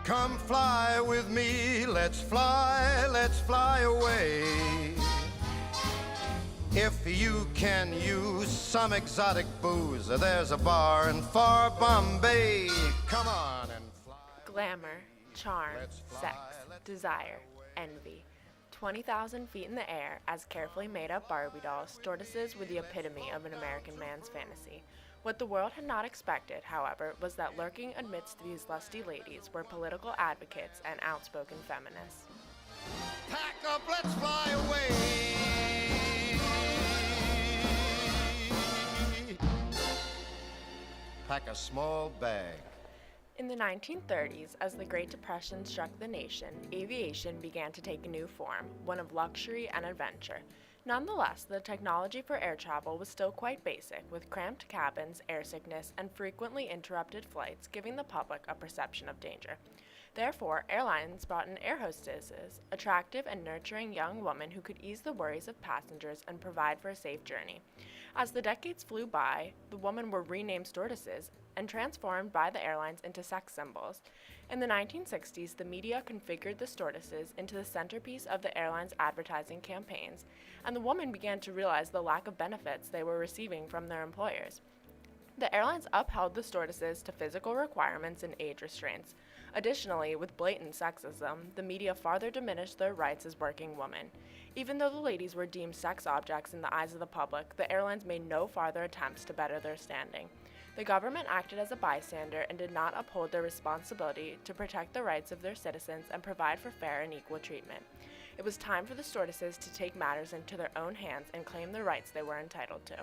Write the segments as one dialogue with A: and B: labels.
A: Come fly with me, let's fly away. If you can use some exotic booze, there's a bar in far Bombay. Come on and fly.
B: Glamour, charm, sex, desire, envy. 20,000 feet in the air, as carefully made up Barbie dolls, Stewardesses were the epitome of an American man's fantasy. What the world had not expected, however, was that lurking amidst these lusty ladies were political advocates and outspoken feminists.
A: Pack up, let's fly away. Pack a small bag.
B: In the 1930s, as the Great Depression struck the nation, aviation began to take a new form, one of luxury and adventure. Nonetheless, the technology for air travel was still quite basic, with cramped cabins, airsickness, and frequently interrupted flights giving the public a perception of danger. Therefore, airlines brought in air hostesses, attractive and nurturing young women who could ease the worries of passengers and provide for a safe journey. As the decades flew by, the women were renamed stewardesses and transformed by the airlines into sex symbols. In the 1960s, the media configured the stewardesses into the centerpiece of the airline's advertising campaigns, and the women began to realize the lack of benefits they were receiving from their employers. The airlines upheld the stewardesses to physical requirements and age restraints. Additionally, with blatant sexism, the media farther diminished their rights as working women. Even though the ladies were deemed sex objects in the eyes of the public, the airlines made no farther attempts to better their standing. The government acted as a bystander and did not uphold their responsibility to protect the rights of their citizens and provide for fair and equal treatment. It was time for the stewardesses to take matters into their own hands and claim the rights they were entitled to.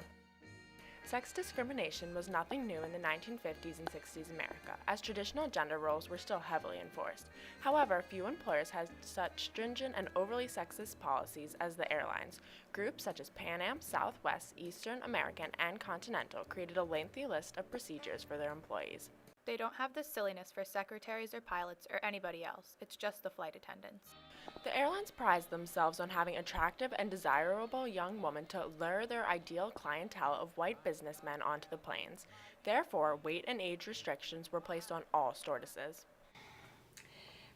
B: Sex discrimination was nothing new in the 1950s and 60s America, as traditional gender roles were still heavily enforced. However, few employers had such stringent and overly sexist policies as the airlines. Groups such as Pan Am, Southwest, Eastern American, and Continental created a lengthy list of procedures for their employees.
C: They don't have the silliness for secretaries or pilots or anybody else. It's just the flight attendants.
B: The airlines prized themselves on having attractive and desirable young women to lure their ideal clientele of white businessmen onto the planes. Therefore, weight and age restrictions were placed on all stewardesses.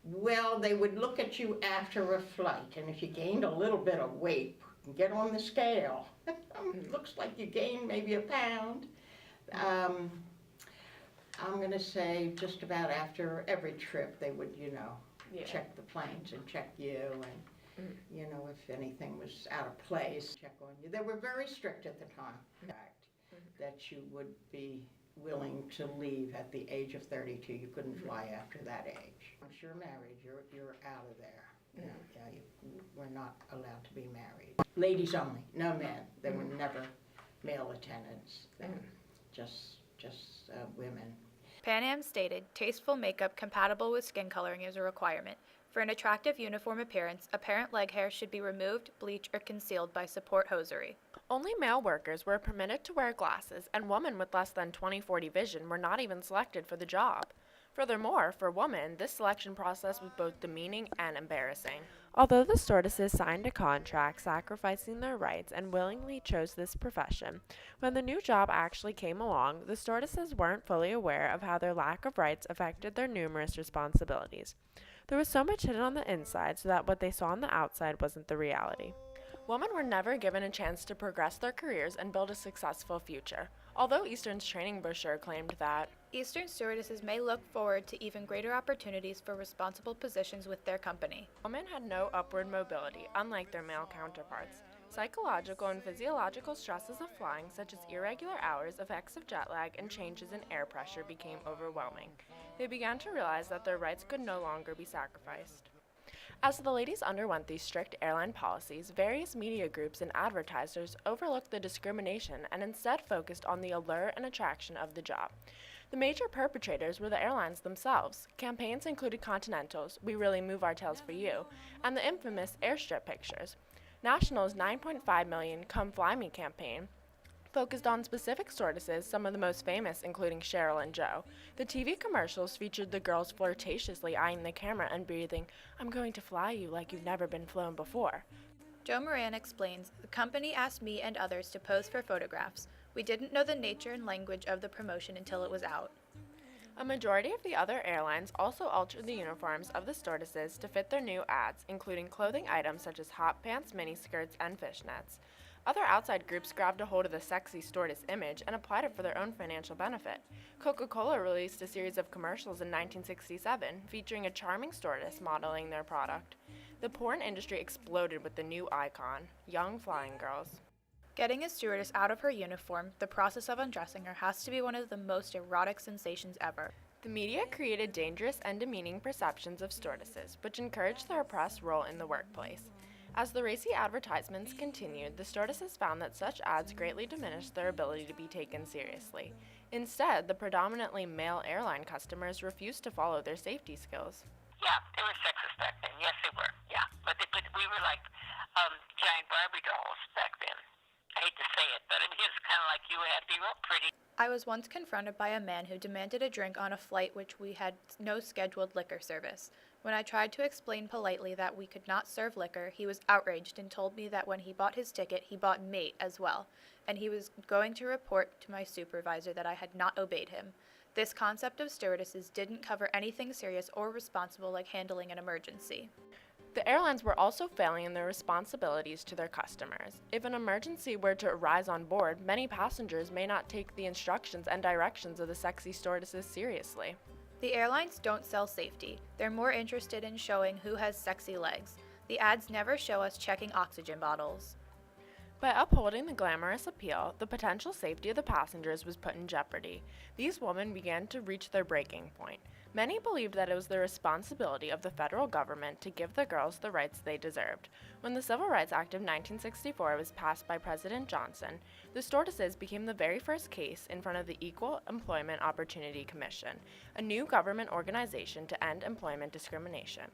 D: Well, they would look at you after a flight, and if you gained a little bit of weight, get on the scale. Looks like you gained maybe a pound. I'm going to say just about after every trip they would, check the planes and check you and, if anything was out of place, check on you. They were very strict at the time, in fact, that you would be willing to leave at the age of 32. You couldn't fly after that age. Once you're married, you're out of there. We're not allowed to be married. Ladies only, no men. There were never male attendants, just women.
C: Pan Am stated, tasteful makeup compatible with skin coloring is a requirement. For an attractive uniform appearance, apparent leg hair should be removed, bleached, or concealed by support hosiery.
B: Only male workers were permitted to wear glasses, and women with less than 20/40 vision were not even selected for the job. Furthermore, for women, this selection process was both demeaning and embarrassing. Although the stewardesses signed a contract sacrificing their rights and willingly chose this profession, when the new job actually came along, the stewardesses weren't fully aware of how their lack of rights affected their numerous responsibilities. There was so much hidden on the inside so that what they saw on the outside wasn't the reality. Women were never given a chance to progress their careers and build a successful future. Although Eastern's training brochure claimed that
C: Eastern stewardesses may look forward to even greater opportunities for responsible positions with their company.
B: Women had no upward mobility, unlike their male counterparts. Psychological and physiological stresses of flying, such as irregular hours, effects of jet lag, and changes in air pressure became overwhelming. They began to realize that their rights could no longer be sacrificed. As the ladies underwent these strict airline policies, various media groups and advertisers overlooked the discrimination and instead focused on the allure and attraction of the job. The major perpetrators were the airlines themselves. Campaigns included Continental's "We Really Move Our Tails for You" and the infamous airstrip pictures. National's $9.5 million Come Fly Me campaign focused on specific stewardesses, some of the most famous including Cheryl and Joe. The TV commercials featured the girls flirtatiously eyeing the camera and breathing, "I'm going to fly you like you've never been flown before."
C: Joe Moran explains, the company asked me and others to pose for photographs. We didn't know the nature and language of the promotion until it was out.
B: A majority of the other airlines also altered the uniforms of the stewardesses to fit their new ads, including clothing items such as hot pants, miniskirts, and fishnets. Other outside groups grabbed a hold of the sexy stewardess image and applied it for their own financial benefit. Coca-Cola released a series of commercials in 1967 featuring a charming stewardess modeling their product. The porn industry exploded with the new icon, young flying girls.
C: Getting a stewardess out of her uniform, the process of undressing her, has to be one of the most erotic sensations ever.
B: The media created dangerous and demeaning perceptions of stewardesses, which encouraged their oppressed role in the workplace. As the racy advertisements continued, the stewardesses found that such ads greatly diminished their ability to be taken seriously. Instead, the predominantly male airline customers refused to follow their safety skills.
E: Yeah, they were sexist back then. Yes, they were. Yeah, but we were like giant Barbie dolls back then. I hate to say it, but I mean, it's kind of like you had to be real pretty.
C: I was once confronted by a man who demanded a drink on a flight which we had no scheduled liquor service. When I tried to explain politely that we could not serve liquor, he was outraged and told me that when he bought his ticket, he bought mate as well, and he was going to report to my supervisor that I had not obeyed him. This concept of stewardesses didn't cover anything serious or responsible like handling an emergency.
B: The airlines were also failing in their responsibilities to their customers. If an emergency were to arise on board, many passengers may not take the instructions and directions of the sexy stewardesses seriously.
C: The airlines don't sell safety. They're more interested in showing who has sexy legs. The ads never show us checking oxygen bottles.
B: By upholding the glamorous appeal, the potential safety of the passengers was put in jeopardy. These women began to reach their breaking point. Many believed that it was the responsibility of the federal government to give the girls the rights they deserved. When the Civil Rights Act of 1964 was passed by President Johnson, the stewardesses became the very first case in front of the Equal Employment Opportunity Commission, a new government organization to end employment discrimination.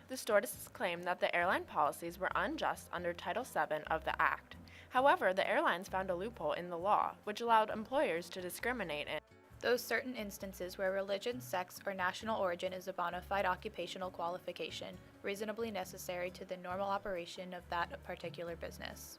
B: The stewardesses claimed that the airline policies were unjust under Title VII of the Act. However, the airlines found a loophole in the law, which allowed employers to discriminate in
C: those certain instances where religion, sex, or national origin is a bona fide occupational qualification, reasonably necessary to the normal operation of that particular business.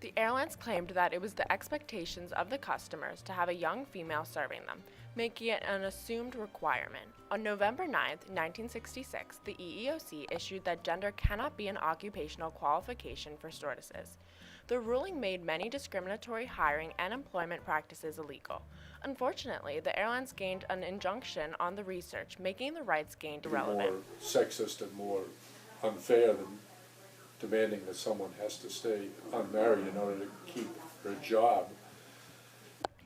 B: The airlines claimed that it was the expectations of the customers to have a young female serving them, making it an assumed requirement. On November 9, 1966, the EEOC issued that gender cannot be an occupational qualification for stewardesses. The ruling made many discriminatory hiring and employment practices illegal. Unfortunately, the airlines gained an injunction on the research, making the rights gained irrelevant.
F: More sexist and more unfair than demanding that someone has to stay unmarried in order to keep her job.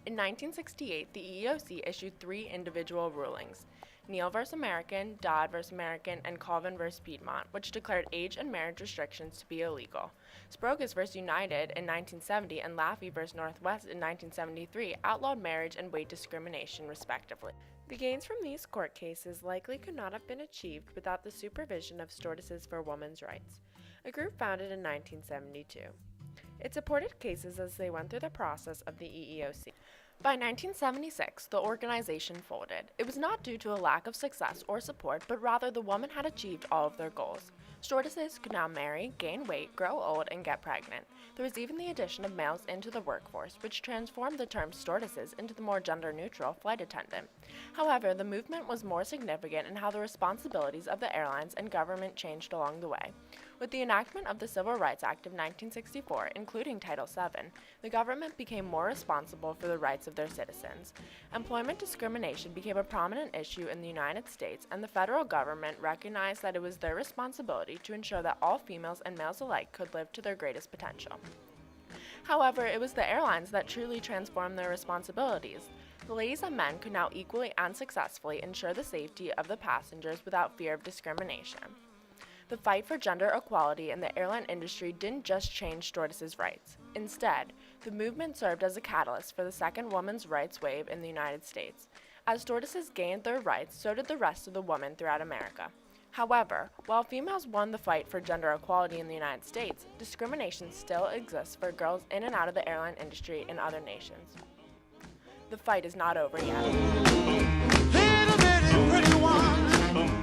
B: In 1968, the EEOC issued 3 individual rulings: Neal v. American, Dodd v. American, and Colvin v. Piedmont, which declared age and marriage restrictions to be illegal. Sprogus v. United in 1970 and Laffey v. Northwest in 1973 outlawed marriage and weight discrimination, respectively. The gains from these court cases likely could not have been achieved without the supervision of Stewardesses for Women's Rights, a group founded in 1972. It supported cases as they went through the process of the EEOC. By 1976, the organization folded. It was not due to a lack of success or support, but rather the women had achieved all of their goals. Stewardesses could now marry, gain weight, grow old, and get pregnant. There was even the addition of males into the workforce, which transformed the term stewardesses into the more gender-neutral flight attendant. However, the movement was more significant in how the responsibilities of the airlines and government changed along the way. With the enactment of the Civil Rights Act of 1964, including Title VII, the government became more responsible for the rights of their citizens. Employment discrimination became a prominent issue in the United States, and the federal government recognized that it was their responsibility to ensure that all females and males alike could live to their greatest potential. However, it was the airlines that truly transformed their responsibilities. The ladies and men could now equally and successfully ensure the safety of the passengers without fear of discrimination. The fight for gender equality in the airline industry didn't just change stewardesses' rights. Instead, the movement served as a catalyst for the second women's rights wave in the United States. As stewardesses gained their rights, so did the rest of the women throughout America. However, while females won the fight for gender equality in the United States, discrimination still exists for girls in and out of the airline industry in other nations. The fight is not over yet.
A: Little bitty pretty one.